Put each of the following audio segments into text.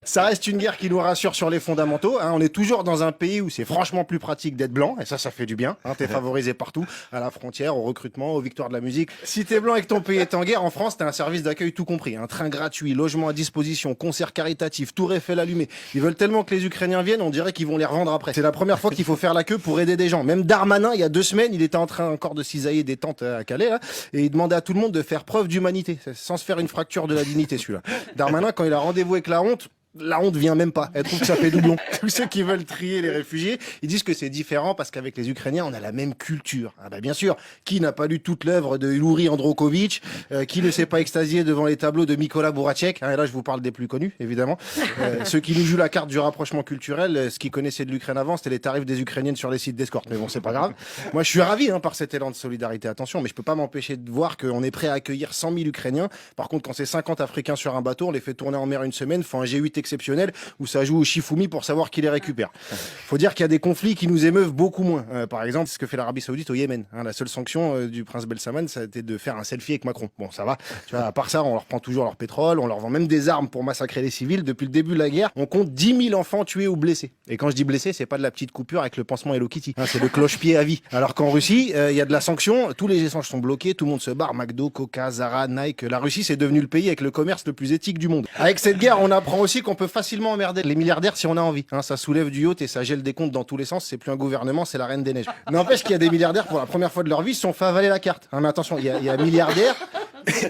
Ça reste une guerre qui nous rassure sur les fondamentaux. Hein. On est toujours dans un pays où c'est franchement plus pratique d'être blanc, et ça fait du bien. Hein. T'es favorisé partout, à la frontière, au recrutement, aux victoires de la musique. Si t'es blanc et que ton pays est en guerre, en France, t'as un service d'accueil tout compris. Un train gratuit, logement à disposition, concert caritatif, tour Eiffel allumé. Ils veulent tellement que les Ukrainiens viennent, on dirait qu'ils vont les revendre après. C'est la première fois qu'il faut faire la queue pour aider des gens. Même Darmanin, il y a 2 semaines, il était en train encore de cisailler des tentes à Calais, là, et il demandait à tout le monde de faire preuve d'humanité, sans se faire une fracture de la dignité, celui-là. Darmanin, quand il a rendez-vous avec la honte vient même pas. Elle trouve que ça fait doublon. Tous ceux qui veulent trier les réfugiés, ils disent que c'est différent parce qu'avec les Ukrainiens, on a la même culture. Ah bah bien sûr, qui n'a pas lu toute l'œuvre de Iluri Androkovitch, qui ne s'est pas extasié devant les tableaux de Mikola Bourachek, hein, et là je vous parle des plus connus, évidemment. Ceux qui nous jouent la carte du rapprochement culturel, ce qu'ils connaissaient de l'Ukraine avant, c'était les tarifs des Ukrainiennes sur les sites d'escorte. Mais bon, c'est pas grave. Moi, je suis ravi par cet élan de solidarité. Attention, mais je peux pas m'empêcher de voir qu'on est prêt à accueillir 100 000 Ukrainiens. Par contre, quand c'est 50 Africains sur un bateau, on les fait tourner en mer une semaine, font un G8 exceptionnel où ça joue au Shifumi pour savoir qui les récupère. Faut dire qu'il y a des conflits qui nous émeuvent beaucoup moins. Par exemple, ce que fait l'Arabie Saoudite au Yémen. Hein, la seule sanction du prince Belsalman, ça a été de faire un selfie avec Macron. Bon, ça va. Tu vois, à part ça, on leur prend toujours leur pétrole, on leur vend même des armes pour massacrer les civils. Depuis le début de la guerre, on compte 10 000 enfants tués ou blessés. Et quand je dis blessés, c'est pas de la petite coupure avec le pansement Hello Kitty. Hein, c'est le cloche-pied à vie. Alors qu'en Russie, il y a de la sanction, tous les échanges sont bloqués, tout le monde se barre. McDo, Coca, Zara, Nike. La Russie, c'est devenu le pays avec le commerce le plus éthique du monde. Avec cette guerre, on apprend aussi qu'on peut facilement emmerder les milliardaires si on a envie. Hein, ça soulève du yacht et ça gèle des comptes dans tous les sens. C'est plus un gouvernement, c'est la reine des neiges. N'empêche qu'il y a des milliardaires pour la première fois de leur vie se sont fait avaler la carte. Hein, mais attention, il y a milliardaires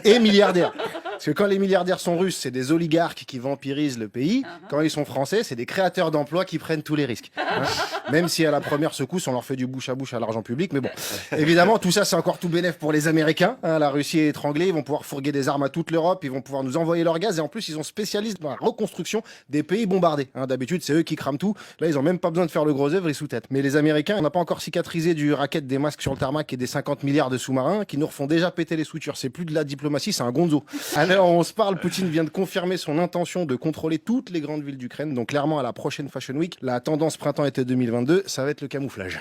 et milliardaires. Parce que quand les milliardaires sont russes, c'est des oligarques qui vampirisent le pays. Quand ils sont français, c'est des créateurs d'emplois qui prennent tous les risques. Hein. Même si à la première secousse, on leur fait du bouche à bouche à l'argent public. Mais bon, évidemment, tout ça, c'est encore tout bénef pour les Américains. Hein. La Russie est étranglée, ils vont pouvoir fourguer des armes à toute l'Europe, ils vont pouvoir nous envoyer leur gaz. Et en plus, ils sont spécialistes dans la reconstruction des pays bombardés. Hein. D'habitude, c'est eux qui crament tout. Là, ils ont même pas besoin de faire le gros œuvre, ils sous-tête. Mais les Américains, on n'a pas encore cicatrisé du racket des masques sur le tarmac et des 50 milliards de sous-marins qui nous refont déjà péter les soutures. C'est plus de la diplomatie, c'est un gonzo. Alors, on se parle, Poutine vient de confirmer son intention de contrôler toutes les grandes villes d'Ukraine. Donc clairement, à la prochaine Fashion Week, la tendance printemps-été 2022, ça va être le camouflage.